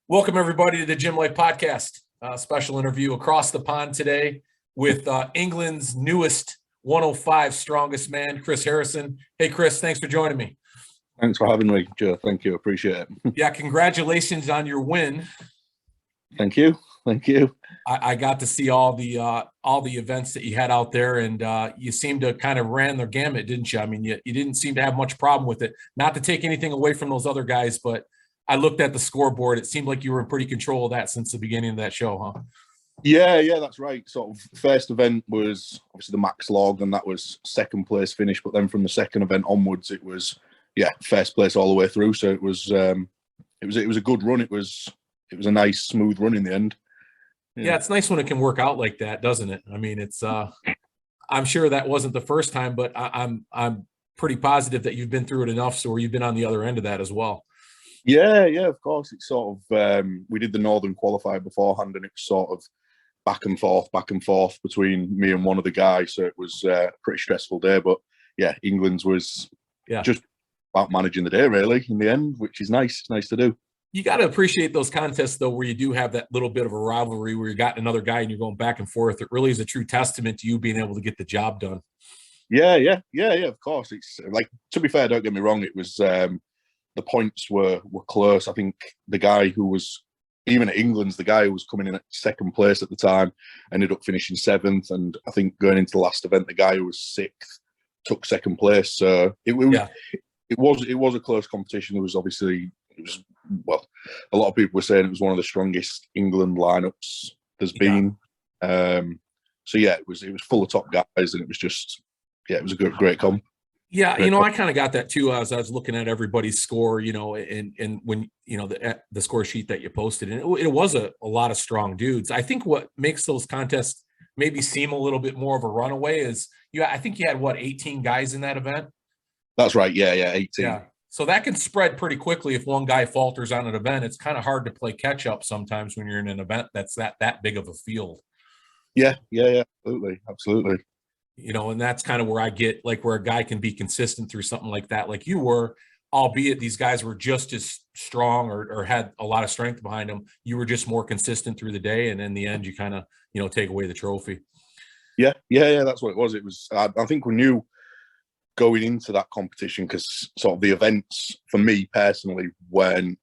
Welcome, everybody, to the Gym Life Podcast. Special interview across the pond today with England's newest 105 strongest man, Chris Harrison. Hey, Chris, thanks for joining me. Thanks for having me, Joe. Thank you. Appreciate it. Yeah, congratulations on your win. Thank you. Thank you. I got to see all the events that you had out there, and you seemed to kind of ran the gamut, didn't you? I mean, you didn't seem to have much problem with it. Not to take anything away from those other guys, but I looked at the scoreboard. It seemed like you were in pretty control of that since the beginning of that show, huh? Yeah, that's right. Sort of first event was obviously the max log, and that was second place finish. But then from the second event onwards, it was first place all the way through. So it was a good run. It was a nice smooth run in the end. Yeah, it's nice when it can work out like that, doesn't it? I mean, it's I'm sure that wasn't the first time, but I'm pretty positive that you've been through it enough, so you've been on the other end of that as well. Yeah, of course. It's sort of we did the Northern qualifier beforehand, and it was sort of back and forth between me and one of the guys. So it was a pretty stressful day. But yeah, England's was just about managing the day really in the end, which is nice. Nice to do. You got to appreciate those contests though, where you do have that little bit of a rivalry, where you got another guy and you're going back and forth. It really is a true testament to you being able to get the job done. Yeah. Of course, it's like, to be fair, don't get me wrong. It was. The points were close. I think the guy who was, even at England's, the guy who was coming in at second place at the time ended up finishing seventh. And I think going into the last event, the guy who was sixth took second place. So it was a close competition. There was obviously, a lot of people were saying it was one of the strongest England lineups there's been. It was full of top guys, and it was just, it was a great comp. Yeah, I kind of got that too as I was looking at everybody's score, and when, the score sheet that you posted, and it was a lot of strong dudes. I think what makes those contests maybe seem a little bit more of a runaway is, I think you had, 18 guys in that event? That's right, 18. Yeah, so that can spread pretty quickly if one guy falters on an event. It's kind of hard to play catch up sometimes when you're in an event that's that big of a field. Yeah, absolutely. And that's kind of where I get, like, where a guy can be consistent through something like that, like you were, albeit these guys were just as strong or had a lot of strength behind them. You were just more consistent through the day, and in the end, you kind of, take away the trophy. Yeah, that's what it was. It was, I think we knew going into that competition, because sort of the events, for me personally, weren't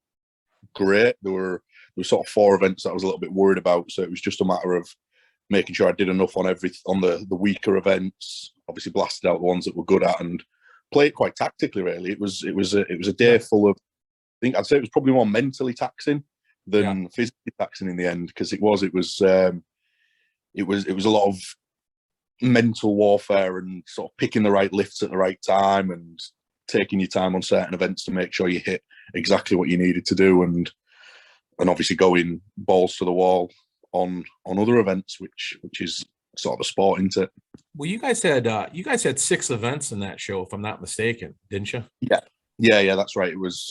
great. There were sort of 4 events that I was a little bit worried about. So it was just a matter of making sure I did enough on the weaker events, obviously blasted out the ones that we're good at, and play it quite tactically. Really, it was a day full of, I think I'd say it was probably more mentally taxing than physically taxing in the end, because it was a lot of mental warfare and sort of picking the right lifts at the right time and taking your time on certain events to make sure you hit exactly what you needed to do, and obviously going balls to the wall on other events, which is sort of a sport, isn't it? Well, you guys had 6 events in that show, if I'm not mistaken, didn't you? Yeah, that's right. It was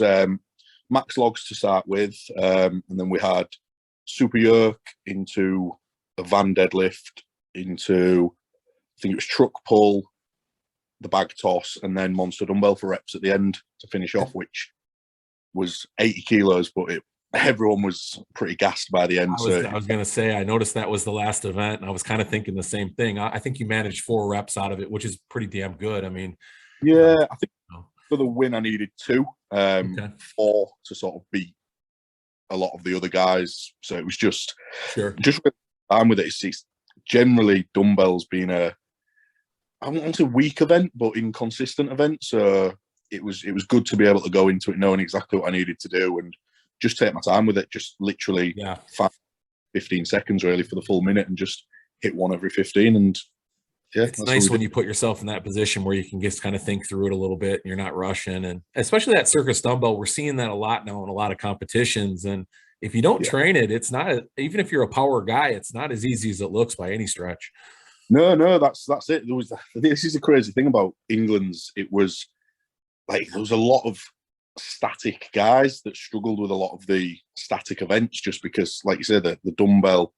max logs to start with, and then we had super yoke into a van deadlift, into, I think it was truck pull, the bag toss, and then monster dumbbell for reps at the end to finish off, which was 80 kilos, but everyone was pretty gassed by the end. I was going to say, I noticed that was the last event, and I was kind of thinking the same thing. I think you managed 4 reps out of it, which is pretty damn good. I mean, I think for the win, I needed 2, 4 to sort of beat a lot of the other guys. So it was just I'm with it. It's generally dumbbells being I won't want a weak event, but inconsistent event. So it was good to be able to go into it knowing exactly what I needed to do and just take my time with it, just literally 15 seconds really for the full minute, and just hit one every 15. And it's nice when you put yourself in that position where you can just kind of think through it a little bit and you're not rushing. And especially that circus dumbbell, we're seeing that a lot now in a lot of competitions. And if you don't train it, it's not, even if you're a power guy, it's not as easy as it looks by any stretch. No, that's it. This is the crazy thing about England's. It was like, there was a lot of static guys that struggled with a lot of the static events, just because, like you said, the dumbbell,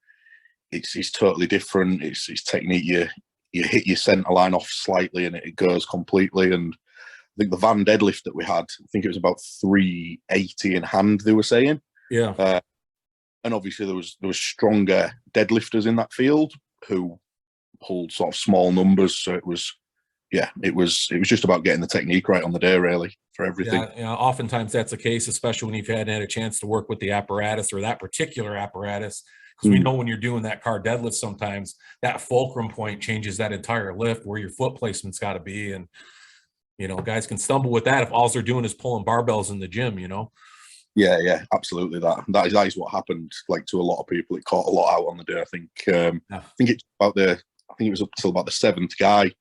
it's totally different. It's technique. You hit your center line off slightly and it goes completely. And I think the van deadlift that we had, I think it was about 380 in hand, they were saying. and obviously there was stronger deadlifters in that field who pulled sort of small numbers. So it was just about getting the technique right on the day, really, for everything. Yeah, you know, oftentimes that's the case, especially when you've had a chance to work with the apparatus or that particular apparatus. Because we know when you're doing that car deadlift, sometimes that fulcrum point changes that entire lift where your foot placement's got to be. And, you know, guys can stumble with that if all they're doing is pulling barbells in the gym, you know? Yeah, absolutely. That is what happened. Like, to a lot of people, it caught a lot out on the day. I think it was up till about the seventh guy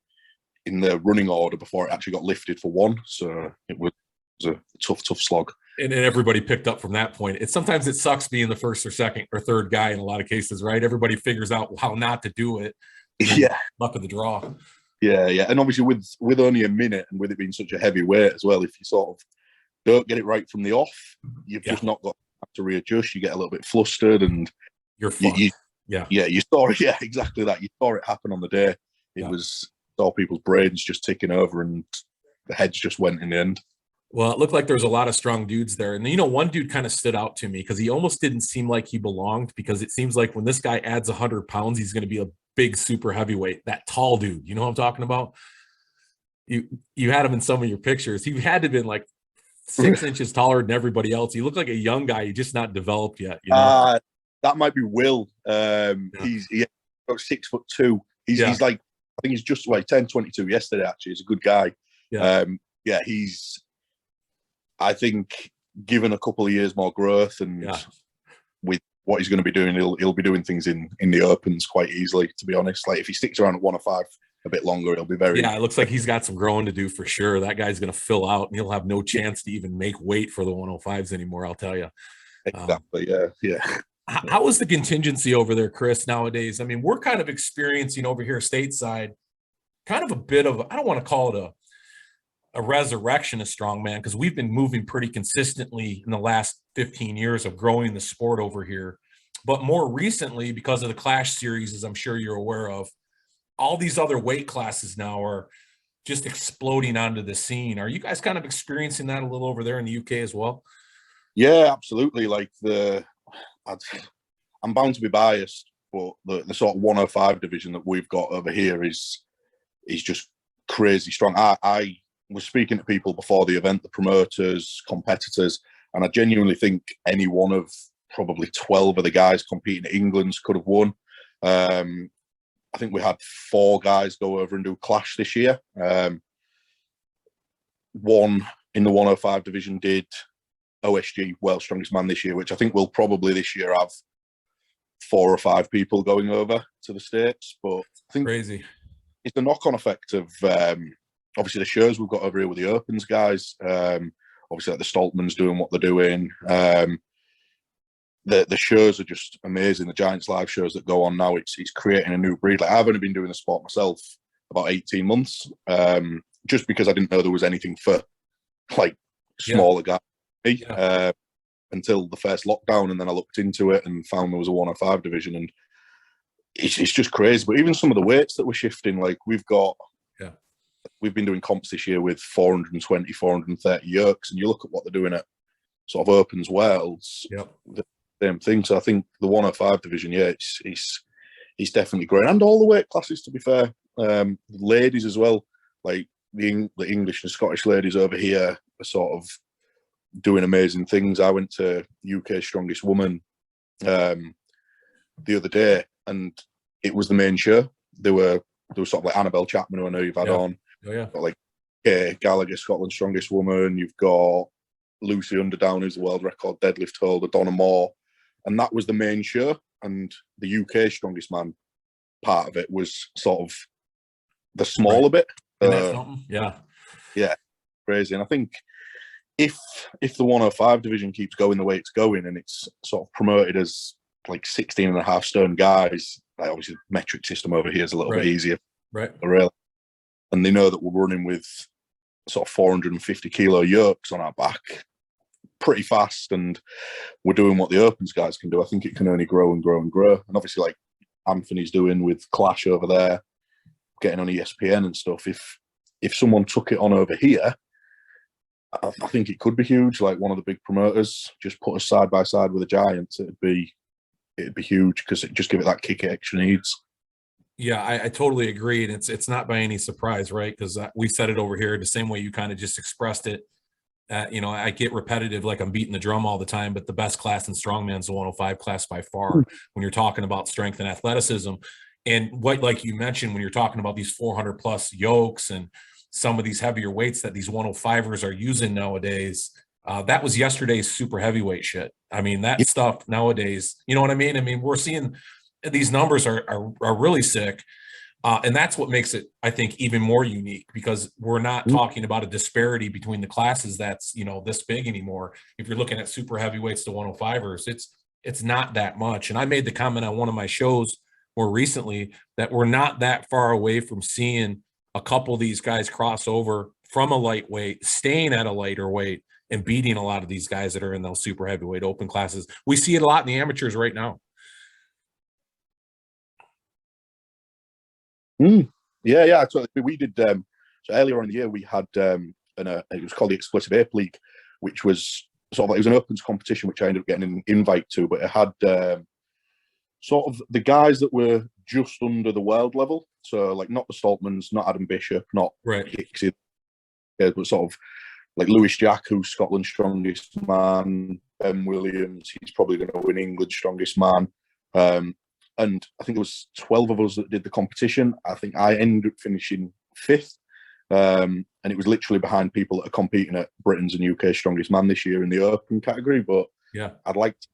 in the running order before it actually got lifted for one. So it was a tough slog. And everybody picked up from that point. Sometimes it sucks being the first or second or third guy in a lot of cases, right? Everybody figures out how not to do it. Yeah. Luck of the draw. Yeah. And obviously with only a minute and with it being such a heavy weight as well, if you sort of don't get it right from the off, you've just not got to readjust. You get a little bit flustered and you're fun. You saw it. Yeah, exactly that. You saw it happen on the day. It was all people's brains just ticking over and the heads just went in the end. Well, it looked like there was a lot of strong dudes there. And, you know, one dude kind of stood out to me because he almost didn't seem like he belonged, because it seems like when this guy adds 100 pounds, he's going to be a big super heavyweight, that tall dude. You know what I'm talking about? You had him in some of your pictures. He had to have been like 6 inches taller than everybody else. He looked like a young guy. He's just not developed yet. You know? That might be Will. He's 6'2". He's like, I think he's just like 10-22 yesterday, actually. He's a good guy. He's, I think, given a couple of years more growth and with what he's going to be doing, he'll be doing things in the opens quite easily, to be honest. Like, if he sticks around at 105 a bit longer, he'll be very... Yeah, it looks like he's got some growing to do for sure. That guy's going to fill out and he'll have no chance to even make weight for the 105s anymore, I'll tell you. Exactly, yeah. How is the contingency over there, Chris, nowadays? I mean, we're kind of experiencing over here stateside kind of a bit of, I don't want to call it a resurrection of strongman, because we've been moving pretty consistently in the last 15 years of growing the sport over here. But more recently, because of the Clash series, as I'm sure you're aware of, all these other weight classes now are just exploding onto the scene. Are you guys kind of experiencing that a little over there in the UK as well? Yeah, absolutely. Like, I'm bound to be biased, but the sort of 105 division that we've got over here is just crazy strong. I was speaking to people before the event, the promoters, competitors, and I genuinely think any one of probably 12 of the guys competing in England's could have won. I think we had 4 guys go over and do Clash this year. One in the 105 division did OSG, World's Strongest Man, this year, which I think we'll probably this year have 4 or 5 people going over to the States. But I think crazy. It's the knock-on effect of obviously the shows we've got over here with the Opens guys. Obviously, like the Stoltmans doing what they're doing. The shows are just amazing. The Giants live shows that go on now, it's creating a new breed. Like, I've only been doing the sport myself about 18 months, just because I didn't know there was anything for like smaller guys. Until the first lockdown, and then I looked into it and found there was a 105 division, and it's just crazy. But even some of the weights that we're shifting, like we've been doing comps this year with 420, 430 yokes, and you look at what they're doing at sort of Opens Worlds, the same thing. So I think the 105 division, it's definitely great, and all the weight classes, to be fair. Ladies as well, like the English and Scottish ladies over here are sort of doing amazing things. I went to UK's Strongest Woman the other day, and it was the main show. There was sort of like Annabelle Chapman, who I know you've had on. Got like Gallagher, Scotland's Strongest Woman. You've got Lucy Underdown, who's the world record deadlift holder, Donna Moore, and that was the main show. And the UK Strongest Man part of it was sort of the smaller bit. Yeah, crazy. And I think if the 105 division keeps going the way it's going, and it's sort of promoted as like 16 and a half stone guys, like obviously the metric system over here is a little bit easier, and they know that we're running with sort of 450 kilo yokes on our back pretty fast, and we're doing what the Opens guys can do. I think it can only grow and grow and grow. And obviously, like Anthony's doing with Clash over there, getting on ESPN and stuff, if someone took it on over here, I think it could be huge. Like one of the big promoters just put us side by side with the Giants. It'd be it'd be huge because it just give it that kick it extra needs. Yeah, I totally agree, and it's not by any surprise, right? Because we said it over here the same way you kind of just expressed it. I get repetitive, like I'm beating the drum all the time, but the best class in strongman is the 105 class by far. When you're talking about strength and athleticism, and what, like you mentioned, when you're talking about these 400 plus yokes and some of these heavier weights that these 105ers are using nowadays, that was yesterday's super heavyweight shit. I mean, that stuff nowadays, you know what I mean? I mean, we're seeing these numbers are really sick. And that's what makes it, I think, even more unique, because we're not talking about a disparity between the classes that's, this big anymore. If you're looking at super heavyweights to 105ers, it's not that much. And I made the comment on one of my shows more recently that we're not that far away from seeing a couple of these guys cross over from a lightweight, staying at a lighter weight, and beating a lot of these guys that are in those super heavyweight open classes. We see it a lot in the amateurs right now. Yeah. So we did. So earlier in the year, we had it was called the Explosive Ape League, which was sort of like, it was an opens competition, which I ended up getting an invite to. But it had sort of the guys that were just under the world level. So like not the Stoltmans, not Adam Bishop, not Hicksy, but sort of like Lewis Jack, who's Scotland's strongest man. Ben Williams, he's probably going to win England's strongest man. And I think it was 12 of us that did the competition. I think I ended up finishing 5th. And it was literally behind people that are competing at Britain's and UK's strongest man this year in the open category. But yeah, I'd like to,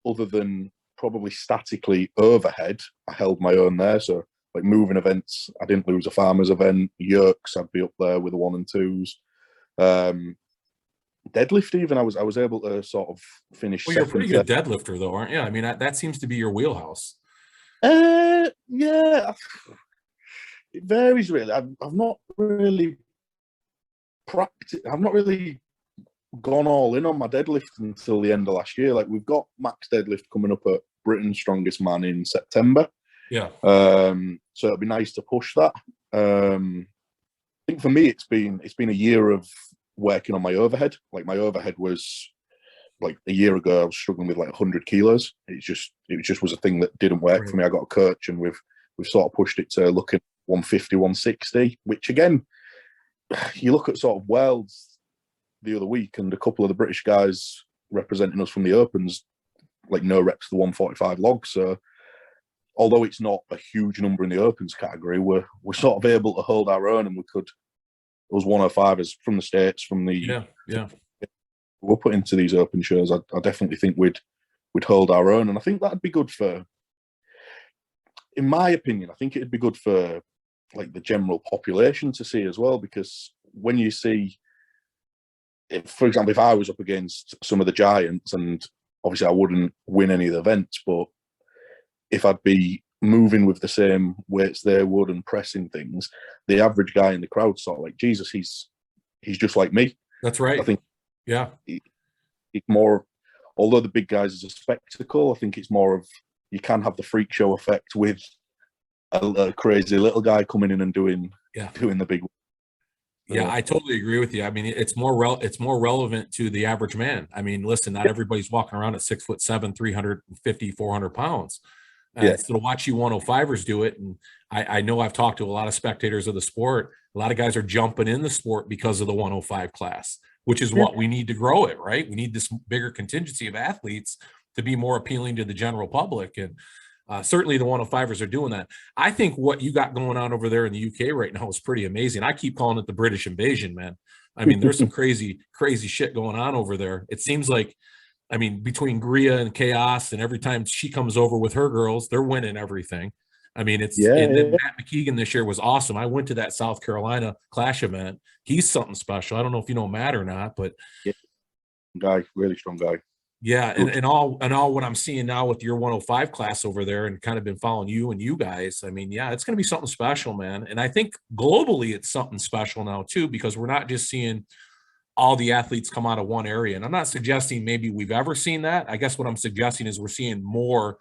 other than probably statically overhead, I held my own there. So like moving events, I didn't lose a farmer's event. Yerks, I'd be up there with the 1 and 2s. Deadlift, even I was able to sort of finish. Well, you're a pretty good deadlifter, though, aren't you? I mean, that seems to be your wheelhouse. Yeah, it varies really. I've not really practiced. I've not really gone all in on my deadlift until the end of last year. Like we've got max deadlift coming up at Britain's strongest man in September. Yeah. So it'd be nice to push that. I think for me, it's been a year of working on my overhead. Like my overhead was like a year ago, I was struggling with like 100 kilos. It just was a thing that didn't work for me. I got a coach, and we've sort of pushed it to looking 150, 160. Which again, you look at sort of worlds the other week, and a couple of the British guys representing us from the opens, like no reps to the 145 log. So although it's not a huge number in the opens category, we're sort of able to hold our own, and we could. Those 105ers from the States, from the we're put into these open shows. I definitely think we'd hold our own, and I think that'd be good for, in my opinion, I think it'd be good for like the general population to see as well, because when you see, for example, if I was up against some of the giants, and obviously I wouldn't win any of the events, but if I'd be moving with the same weights they would and pressing things, the average guy in the crowd sort of like, Jesus, he's just like me. That's right. I think, yeah, it's more, although the big guys is a spectacle, I think it's more of, you can have the freak show effect with a crazy little guy coming in and doing the big. Yeah, I totally agree with you. I mean, it's more relevant to the average man. I mean, listen, not everybody's walking around at 6'7", 350, 400 pounds. So to watch you 105ers do it, and I know I've talked to a lot of spectators of the sport. A lot of guys are jumping in the sport because of the 105 class, which is what we need to grow it, right? We need this bigger contingency of athletes to be more appealing to the general public. And certainly the 105ers are doing that. I think what you got going on over there in the UK right now is pretty amazing. I keep calling it the British invasion, man. I mean, there's some crazy shit going on over there. It seems like, I mean, between Gria and Chaos, and every time she comes over with her girls, they're winning everything. I mean, and then Matt McKeegan this year was awesome. I went to that South Carolina Clash event. He's something special. I don't know if you know Matt or not, but really strong guy. Yeah, and all what I'm seeing now with your 105 class over there, and kind of been following you and you guys. I mean, yeah, it's going to be something special, man. And I think globally it's something special now too, because we're not just seeing all the athletes come out of one area. And I'm not suggesting maybe we've ever seen that. I guess what I'm suggesting is we're seeing more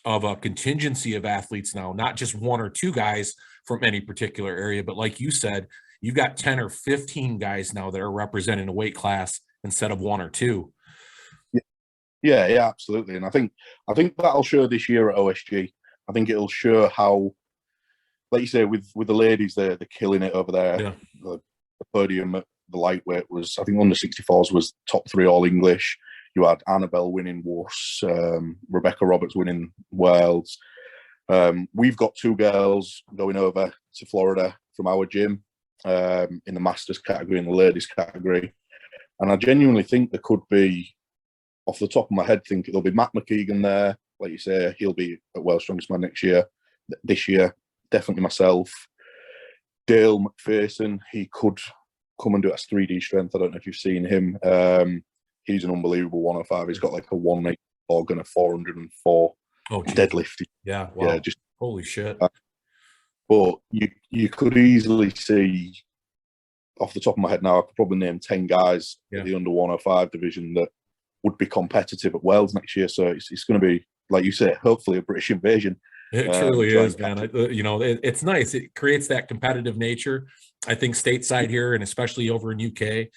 of a contingency of athletes now, not just 1 or 2 guys from any particular area, but like you said, you've got 10 or 15 guys now that are representing a weight class instead of 1 or 2. Yeah, absolutely. And I think that'll show this year at OSG. I think it'll show how, like you say, with the ladies, they're killing it over there. Yeah. The podium at the lightweight was, I think, under 64s was top 3 All English. You had Annabelle winning WUS, Rebecca Roberts winning Worlds. We've got 2 girls going over to Florida from our gym in the Masters category and the ladies category. And I genuinely think there could be, off the top of my head, think there'll be Matt McKeegan there. Like you say, he'll be at World's Strongest Man this year. Definitely myself. Dale Mcpherson, he could come and do it as 3D strength. I don't know if you've seen him. He's an unbelievable 105. He's got like a 184 and a 404 deadlift. Yeah, wow. Yeah, just holy shit. But you could easily see, off the top of my head now, I could probably name 10 guys in the under 105 division that would be competitive at Worlds next year. So it's going to be, like you say, hopefully a British invasion. It truly is, man. It's nice. It creates that competitive nature. I think stateside here, and especially over in UK,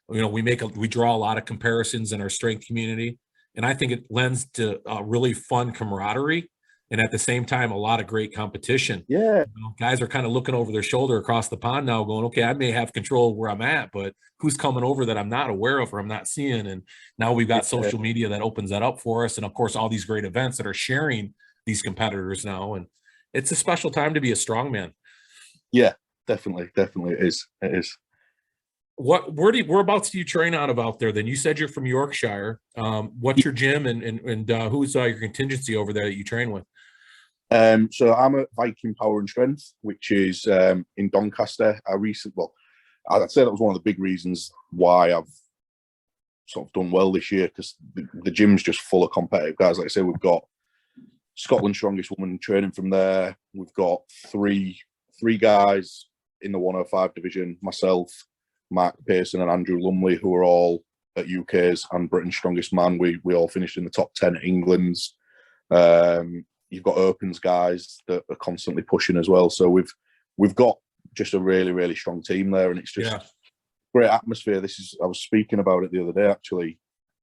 we draw a lot of comparisons in our strength community, and I think it lends to really fun camaraderie, and at the same time, a lot of great competition. Yeah, guys are kind of looking over their shoulder across the pond now, going, "Okay, I may have control of where I'm at, but who's coming over that I'm not aware of or I'm not seeing?" And now we've got social media that opens that up for us, and of course, all these great events that are sharing these competitors now, and it's a special time to be a strongman. Yeah, definitely it is. Whereabouts do you train out of out there? Then you said you're from Yorkshire. What's your gym and who's your contingency over there that you train with? So I'm at Viking Power and Strength, which is in Doncaster. I'd say that was one of the big reasons why I've sort of done well this year, because the gym's just full of competitive guys. Like I say, we've got Scotland's strongest woman training from there. We've got three guys in the 105 division, myself, Mark Pearson and Andrew Lumley, who are all at UK's and Britain's strongest man. We all finished in the top 10 at England's. You've got Opens guys that are constantly pushing as well. So we've got just a really, really strong team there, and it's just great atmosphere. I was speaking about it the other day, actually.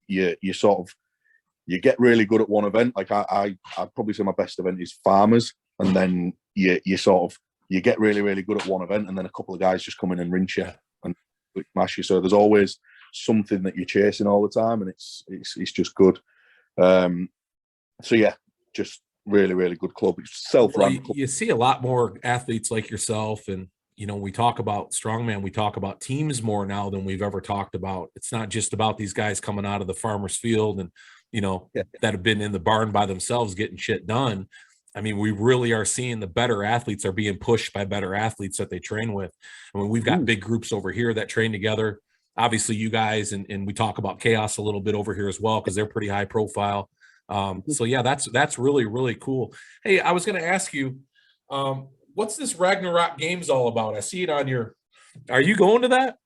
You get really good at one event. Like I'd probably say my best event is Farmers, and then you get really, really good at one event, and then a couple of guys just come in and rinse you and mash you. So there's always something that you're chasing all the time, and it's just good. So yeah, just really, really good club. It's self-run. You see a lot more athletes like yourself, and we talk about strongman, we talk about teams more now than we've ever talked about. It's not just about these guys coming out of the farmer's field and that have been in the barn by themselves getting shit done. I mean, we really are seeing the better athletes are being pushed by better athletes that they train with. I mean, we've got big groups over here that train together. Obviously, you guys, and we talk about Chaos a little bit over here as well, because they're pretty high profile. So yeah, that's really, really cool. Hey, I was going to ask you, what's this Ragnarok Games all about? I see it on your, are you going to that?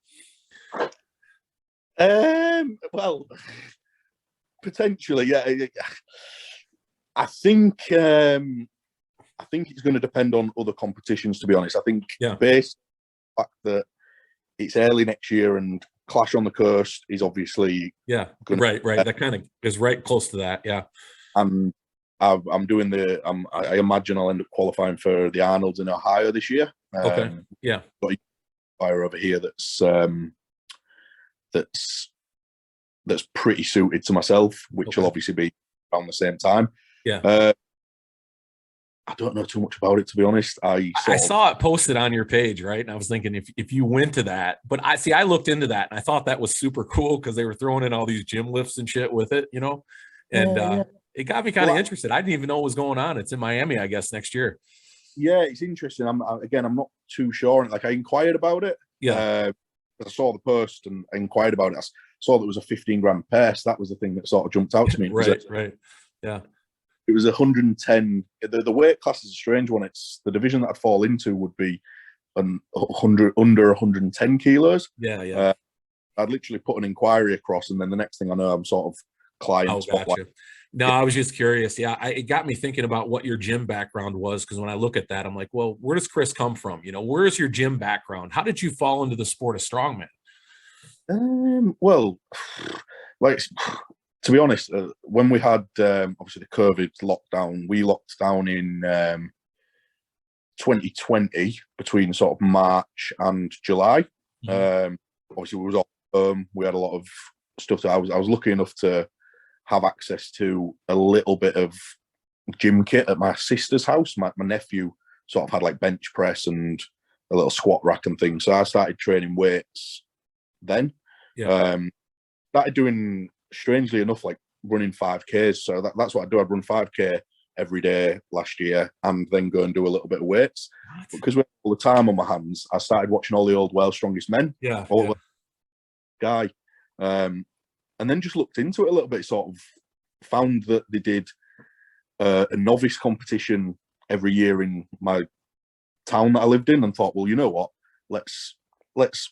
Well, potentially, yeah. I think it's going to depend on other competitions, to be honest. I think based on the fact that it's early next year and Clash on the Coast is obviously right. That kind of is right close to that, And I'm doing I imagine I'll end up qualifying for the Arnold's in Ohio this year. Okay, yeah. Got a fire over here that's pretty suited to myself, which will obviously be around the same time. Yeah. I don't know too much about it, to be honest. I saw it posted on your page, right? And I was thinking if you went to that, but I looked into that and I thought that was super cool because they were throwing in all these gym lifts and shit with it, and it got me kind of interested. I didn't even know what was going on. It's in Miami, I guess, next year. Yeah, it's interesting. I'm not too sure. Like, I inquired about it. Yeah. I saw the post and I inquired about it. I saw there was a 15 grand purse. That was the thing that sort of jumped out to me. Right. Yeah. It was 110. The weight class is a strange one. It's the division that I'd fall into would be under 110 kilos. Yeah. I'd literally put an inquiry across, and then the next thing I know, I'm sort of client spotlight. Gotcha. No, I was just curious. Yeah, it got me thinking about what your gym background was, because when I look at that, I'm like, well, where does Chris come from? Where's your gym background? How did you fall into the sport of strongman? Well, like, to be honest, when we had obviously the COVID lockdown, we locked down in 2020 between sort of March and July. Obviously, we was all home. We had a lot of stuff. I was lucky enough to have access to a little bit of gym kit at my sister's house. My nephew sort of had like bench press and a little squat rack and things. So I started training weights then. Started doing, strangely enough, like running 5Ks. So that's what I do. I'd run 5K every day last year and then go and do a little bit of weights. Because we had all the time on my hands, I started watching all the old World's Strongest Men. Guy. And then just looked into it a little bit, sort of found that they did a novice competition every year in my town that I lived in, and thought, well, you know what, let's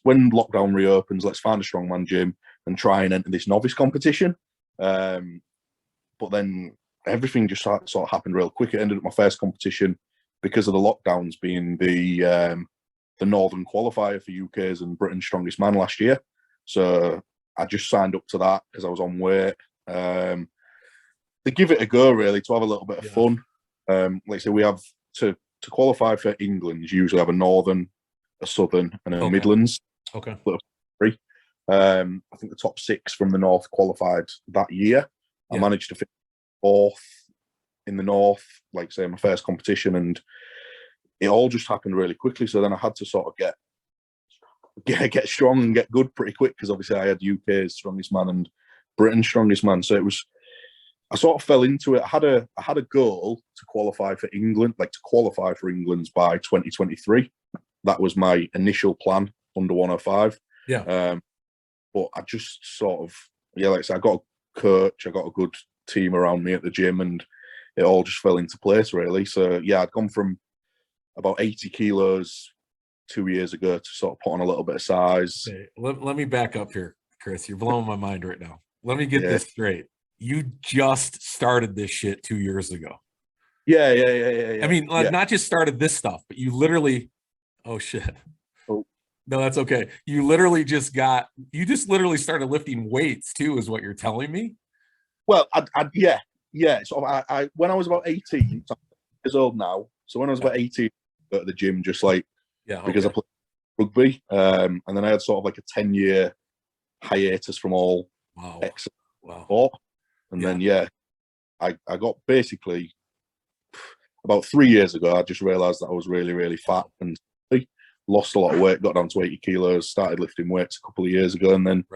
when lockdown reopens, let's find a strongman gym and try and enter this novice competition. But then everything just sort of happened real quick. It ended up my first competition, because of the lockdowns, being the Northern qualifier for UK's and Britain's Strongest Man last year. So I just signed up to that because I was on weight. To give it a go, really, to have a little bit of fun. Like I say, we have to qualify for England, you usually have a Northern, a Southern, and a Midlands. I think the top 6 from the North qualified that year. I managed to finish 4th in the North, like say, my first competition, and it all just happened really quickly. So then I had to sort of get strong and get good pretty quick, because obviously I had UK's Strongest Man and Britain's Strongest Man. So it was, I sort of fell into it. I had a goal to qualify for England, like to qualify for England's by 2023. That was my initial plan, under 105. But I just sort of, like I said, I got a coach, I got a good team around me at the gym, and it all just fell into place, really. So I'd gone from about 80 kilos 2 years ago to sort of put on a little bit of size. Okay. Let me back up here, Chris. You're blowing my mind right now. Let me get this straight. You just started this shit 2 years ago. Yeah. I mean, like, not just started this stuff, but you literally, oh shit. Oh. No, that's okay. You just literally started lifting weights too, is what you're telling me? Well, yeah. So I when I was about 18, so I'm years old now. So when I was about 18, I go to the gym just like, because I played rugby. And then I had sort of like a 10-year hiatus from all exercise sport. And then, I got basically about 3 years ago, I just realized that I was really, really fat and lost a lot of weight, got down to 80 kilos, started lifting weights a couple of years ago. And then,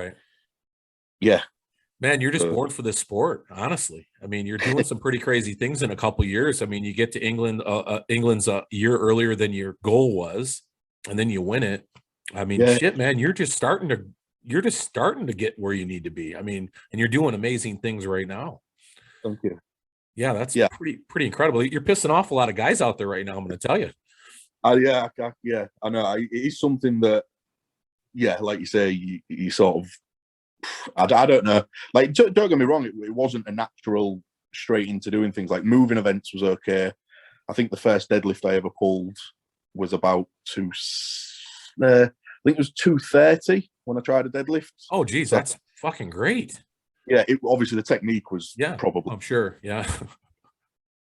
man, you're just born for this sport, honestly. I mean, you're doing some pretty crazy things in a couple of years. I mean, you get to England's a year earlier than your goal was, and then you win it. I mean, shit, man, you're just starting to get where you need to be. I mean, and you're doing amazing things right now. Thank you. Yeah, that's pretty incredible. You're pissing off a lot of guys out there right now, I'm going to tell you. Yeah, I know. It is something that, like you say, you sort of, I don't know. Like, don't get me wrong, it wasn't a natural straight into doing things. Like, moving events was okay. I think the first deadlift I ever pulled was about I think it was 230 when I tried a deadlift. Oh, geez, that's fucking great. Yeah, obviously the technique was probably. I'm sure,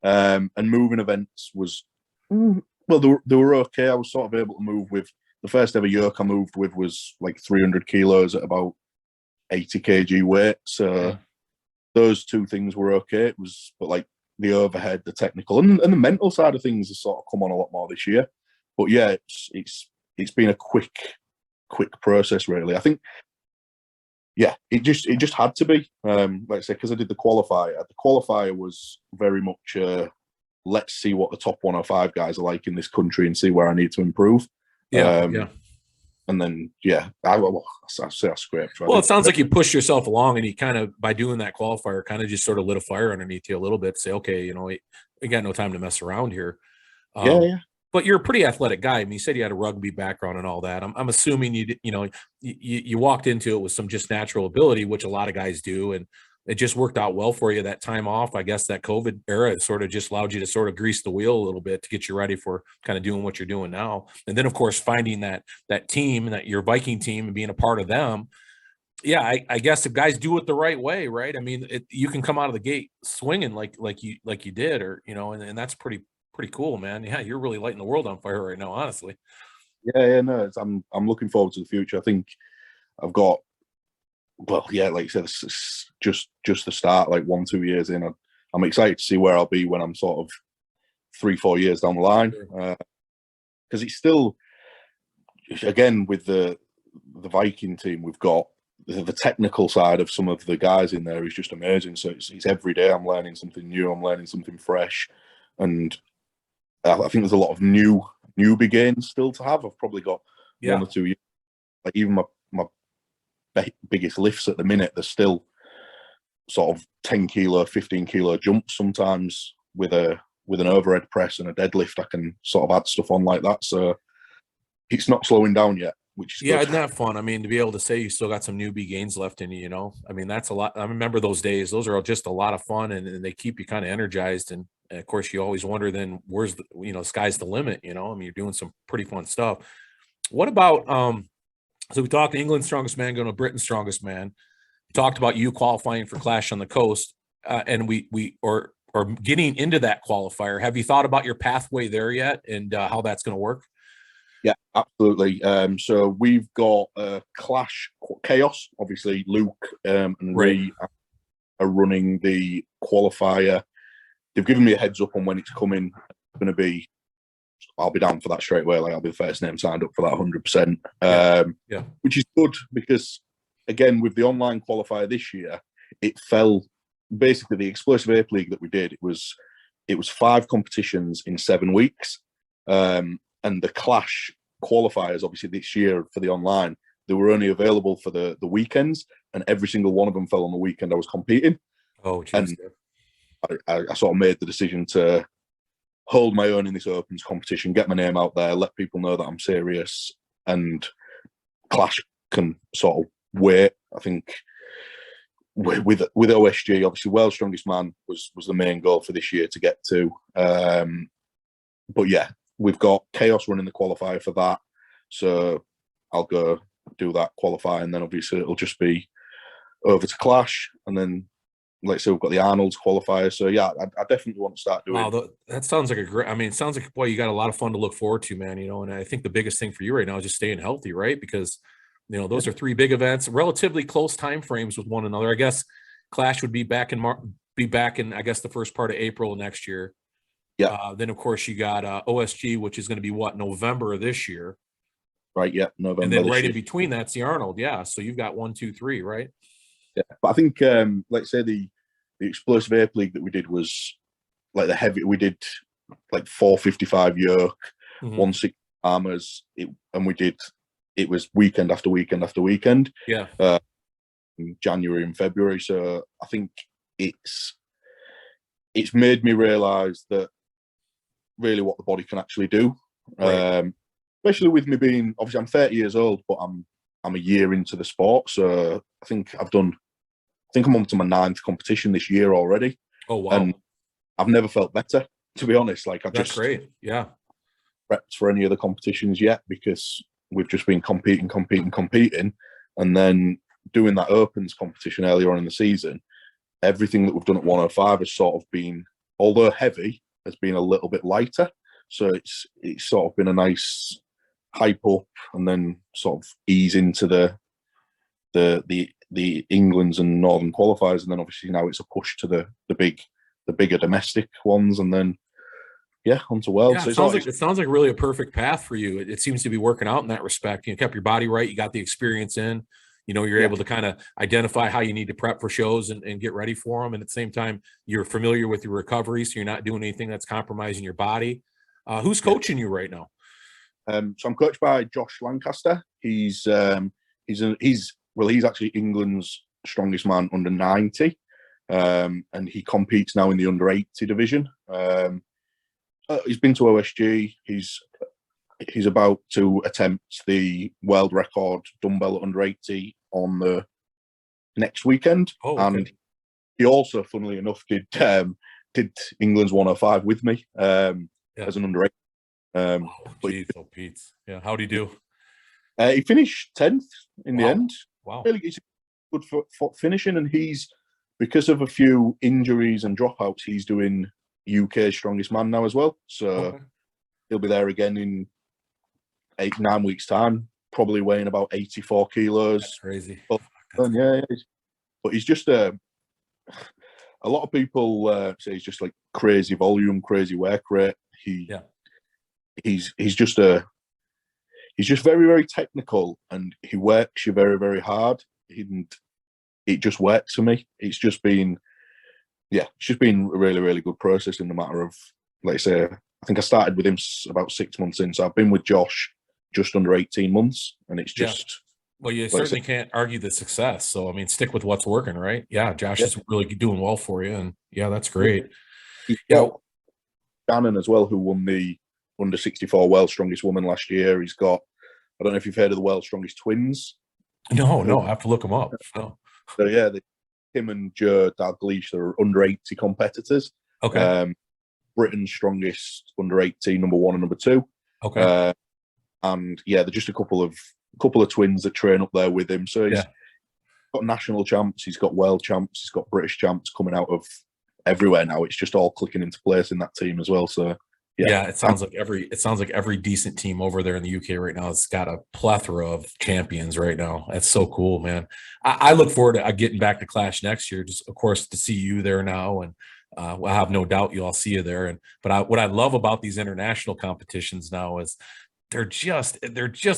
and moving events was, well, they were okay. I was sort of able to move with, the first ever yoke I moved with was like 300 kilos at about 80 kg weight. So those two things were okay. It was, but like the overhead, the technical, and the mental side of things has sort of come on a lot more this year. But it's been a quick process, really. I think, it just had to be. Like I said, because I did the qualifier. The qualifier was very much let's see what the top 105 guys are like in this country and see where I need to improve. And then, I scraped. Well, it sounds like you pushed yourself along, and you kind of, by doing that qualifier, kind of just sort of lit a fire underneath you a little bit to say, okay, we got no time to mess around here. But you're a pretty athletic guy. I mean, you said you had a rugby background and all that. I'm assuming you walked into it with some just natural ability, which a lot of guys do, and it just worked out well for you. That time off, I guess that COVID era sort of just allowed you to sort of grease the wheel a little bit to get you ready for kind of doing what you're doing now. And then, of course, finding that team, that your Viking team, and being a part of them, Yeah, I guess if guys do it the right way, right? I mean, you can come out of the gate swinging like you did, or and that's pretty cool, man. Yeah, you're really lighting the world on fire right now, honestly. Yeah, no, I'm looking forward to the future. I think I've got, well, yeah, like you said, it's just the start, like 1-2 years in. I'm excited to see where I'll be when I'm sort of 3-4 years down the line, Sure. because it's still, again, with the Viking team, we've got the technical side of some of the guys in there is just amazing. So it's every day I'm learning something new, I'm learning something fresh, and I think there's a lot of newbie gains still to have. I've probably got Yeah. 1 or 2 years. Like even my biggest lifts at the minute, they're still sort of 10 kilo, 15 kilo jumps sometimes with an overhead press and a deadlift. I can sort of add stuff on like that. So it's not slowing down yet, which is Yeah, good. isn't that fun? I mean, to be able to say you still got some newbie gains left in you. I mean, that's a lot. I remember those days. Those are just a lot of fun, and they keep you kind of energized. And of course, you always wonder then where's sky's the limit. I mean, you're doing some pretty fun stuff. What about so we talked England's strongest man going to Britain's strongest man. We talked about you qualifying for Clash on the Coast, and or getting into that qualifier. Have you thought about your pathway there yet, and how that's going to work? Yeah, absolutely. So we've got Clash Chaos. Obviously, Luke and Right. Ree are running the qualifier. They've given me a heads up on when it's coming. It's going to be. I'll be down for that straight away. Like I'll be the first name signed up for that 100%. Yeah. Yeah. Which is good because, again, with the online qualifier this year, it fell. Basically, the Explosive Ape League that we did, it was 5 competitions in 7 weeks, and the Clash qualifiers, obviously this year for the online, they were only available for the weekends, and every single one of them fell on the weekend I was competing, Oh, geez. and I sort of made the decision to hold my own in this opens competition, get my name out there, let people know that I'm serious, and Clash can sort of wait. I think with OSG, obviously, World's Strongest Man was the main goal for this year to get to. But yeah, we've got Chaos running the qualifier for that, so I'll go do that qualifier, and then obviously it'll just be over to Clash, and then let's say we've got the Arnold's qualifier. So yeah, I definitely want to start doing. Wow, that sounds like a great. I mean, it sounds like boy, you got a lot of fun to look forward to, man. And I think the biggest thing for you right now is just staying healthy, right? Because Yeah, those are 3 big events, relatively close time frames with one another. I guess Clash would be back in I guess the first part of April next year. yeah, Then of course you got OSG, which is going to be what, November of this year, right. Yeah, and November then this right year. in between that's the Arnold. Yeah, so you've got 1, 2, 3, right? Yeah, but I think let's say the Explosive Ape League that we did was like the heavy. We did like 455 yoke, Mhm. 160 armors, and we did. It was weekend after weekend after weekend, Yeah, in January and February. So I think it's it's made me realise that really what the body can actually do. right. Especially with me being, obviously I'm 30 years old, but I'm a year into the sport, so I think I'm on to my 9th competition this year already, Oh and wow, I've never felt better, to be honest. Like I that's just great. Yeah, prepped for any other competitions yet because we've just been competing, and then doing that opens competition earlier on in the season. Everything that we've done at 105 has sort of been, although heavy, has been a little bit lighter. So it's sort of been a nice hype up and then sort of ease into the England's and Northern qualifiers, and then obviously now it's a push to the bigger domestic ones, and then yeah, onto World. yeah. So It it's all sounds like really a perfect path for you. It seems to be working out in that respect. You kept your body right. You got the experience in. You're yeah, able to kind of identify how you need to prep for shows and get ready for them. And at the same time, you're familiar with your recovery, so you're not doing anything that's compromising your body. Who's yeah. coaching you right now? So I'm coached by Josh Lancaster. He's actually England's strongest man under 90, and he competes now in the under 80 division. He's been to OSG. He's about to attempt the world record dumbbell at under 80 on the next weekend, Oh, and okay. he also, funnily enough, did England's 105 with me Yeah. as an under 80. Oh, But geez. Oh, Pete. Yeah. How'd he do? he finished 10th in the Wow. end. Wow. Really, good for finishing, and he's, because of a few injuries and dropouts, he's doing UK's strongest man now as well. So Okay. he'll be there again in 8-9 weeks' time, probably weighing about 84 kilos. That's crazy. But, but he's just a lot of people say he's just like crazy volume, crazy work rate. He's just very, very technical, and he works you very, very hard. It just works for me. It's just been a really, really good process in the matter of, like I say, I think I started with him about 6 months in. So I've been with Josh just under 18 months, and it's just. Well, you certainly can't argue the success. So, I mean, stick with what's working, right? Yeah, Josh is really doing well for you, and yeah, that's great. Yeah, Shannon as well, who won the under 64 World's Strongest Woman last year. He's got, I don't know if you've heard of the World's Strongest Twins. No, I have to look them up. No. So yeah, him and Joe Dalgleish are under 80 competitors. Okay. Britain's strongest under 18, number 1 and number 2. Okay. And yeah, they're just a couple of twins that train up there with him. So he's got national champs, he's got world champs, he's got British champs coming out of everywhere now. It's just all clicking into place in that team as well. So yeah, it sounds like every decent team over there in the UK right now has got a plethora of champions right now. That's so cool, man. I look forward to getting back to Clash next year, just of course to see you there now, and I have no doubt you'll all see you there. But what I love about these international competitions now is they're just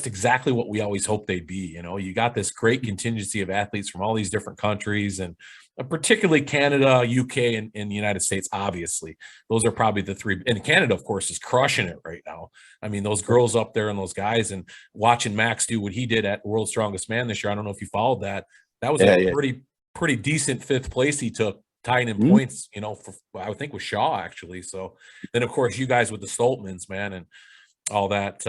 exactly what we always hoped they'd be. You know, you got this great contingency of athletes from all these different countries, and particularly Canada, UK, and the United States. Obviously, those are probably the three. And Canada, of course, is crushing it right now. I mean, those girls up there and those guys, and watching Max do what he did at World's Strongest Man this year. I don't know if you followed that. That was a pretty decent 5th place he took, tying in points. You know, for I would think with Shaw actually. So then, of course, you guys with the Stoltmans, man, and all that.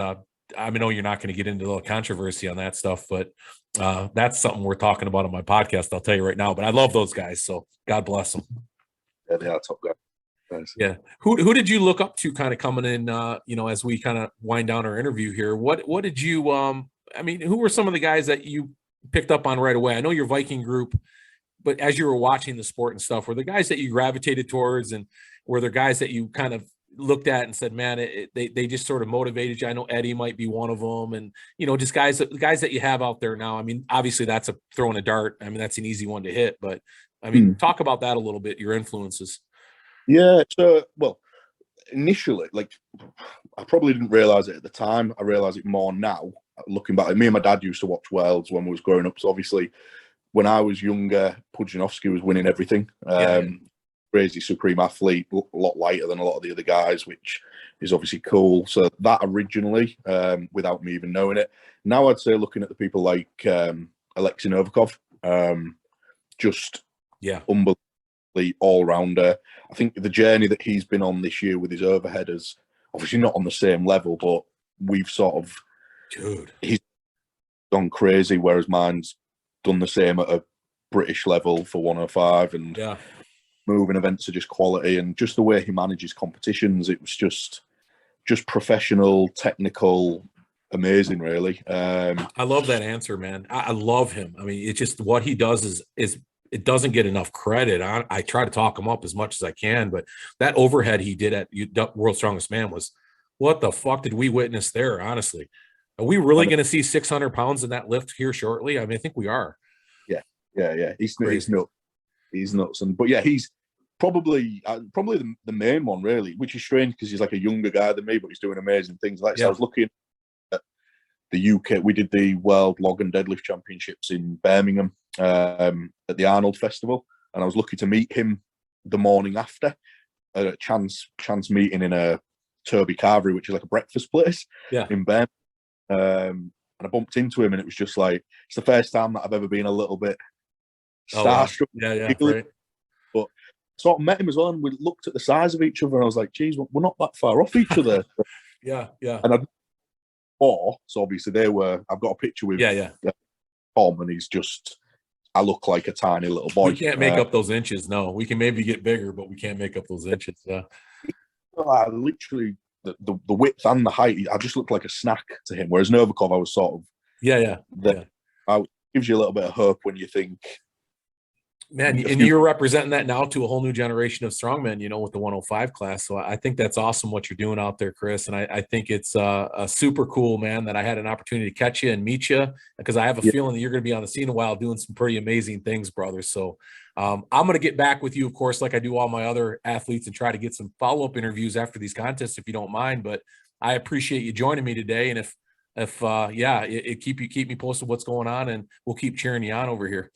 I know you're not going to get into the controversy on that stuff, but that's something we're talking about on my podcast. I'll tell you right now. But I love those guys, so God bless them. Yeah, they are top guys. Nice. Yeah. Who did you look up to, kind of coming in? As we kind of wind down our interview here, what did you? I mean, who were some of the guys that you picked up on right away? I know your Viking group, but as you were watching the sport and stuff, were the guys that you gravitated towards, and were there guys that you kind of looked at and said, man, they just sort of motivated you? I know Eddie might be one of them, and just guys that you have out there now. I mean, obviously that's throwing a dart. I mean, that's an easy one to hit, but I mean, talk about that a little bit, your influences. Yeah, so well, initially, like, I probably didn't realize it at the time. I realize it more now, looking back. Me and my dad used to watch Worlds when we was growing up, so obviously when I was younger, Pudzianowski was winning everything. Crazy supreme athlete, a lot lighter than a lot of the other guys, which is obviously cool. So that originally, without me even knowing it. Now I'd say looking at the people like Alexei Novikov, just unbelievably all-rounder. I think the journey that he's been on this year with his overheaders, obviously not on the same level, but we've sort of... he's gone crazy, whereas mine's done the same at a British level for 105, and moving events are just quality, and just the way he manages competitions, it was just professional, technical, amazing, really. I love that answer, man. I love him. I mean, it's just what he does is it doesn't get enough credit. I try to talk him up as much as I can, but that overhead he did at World's Strongest Man was, what the fuck did we witness there? Honestly, are we really going to see 600 pounds in that lift here shortly? I mean, I think we are. Yeah. He's nuts. He's nuts. But yeah, he's probably the main one, really, which is strange because he's like a younger guy than me, but he's doing amazing things. So I was looking at the UK. We did the World Log and Deadlift Championships in Birmingham at the Arnold Festival, and I was lucky to meet him the morning after at a chance meeting in a Toby Carvery, which is like a breakfast place in Birmingham. And I bumped into him, and it was just like, it's the first time that I've ever been a little bit starstruck. Right. But sort of met him as well, and we looked at the size of each other, and I was like, geez, we're not that far off each other. Yeah. And so obviously I've got a picture with Tom, and he's just, I look like a tiny little boy. We can't make up those inches. No, we can maybe get bigger, but we can't make up those inches. Yeah. I literally, the width and the height, I just looked like a snack to him. Whereas Novikov, I was sort of, gives you a little bit of hope when you think, man, and you're representing that now to a whole new generation of strongmen, with the 105 class. So I think that's awesome what you're doing out there, Chris. And I think it's super cool, man, that I had an opportunity to catch you and meet you, because I have a feeling that you're going to be on the scene a while doing some pretty amazing things, brother. So I'm going to get back with you, of course, like I do all my other athletes, and try to get some follow-up interviews after these contests, if you don't mind. But I appreciate you joining me today. And keep me posted what's going on, and we'll keep cheering you on over here.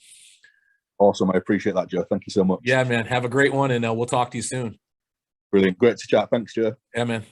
Awesome. I appreciate that, Joe. Thank you so much. Yeah, man. Have a great one, and we'll talk to you soon. Brilliant. Great to chat. Thanks, Joe. Yeah, man.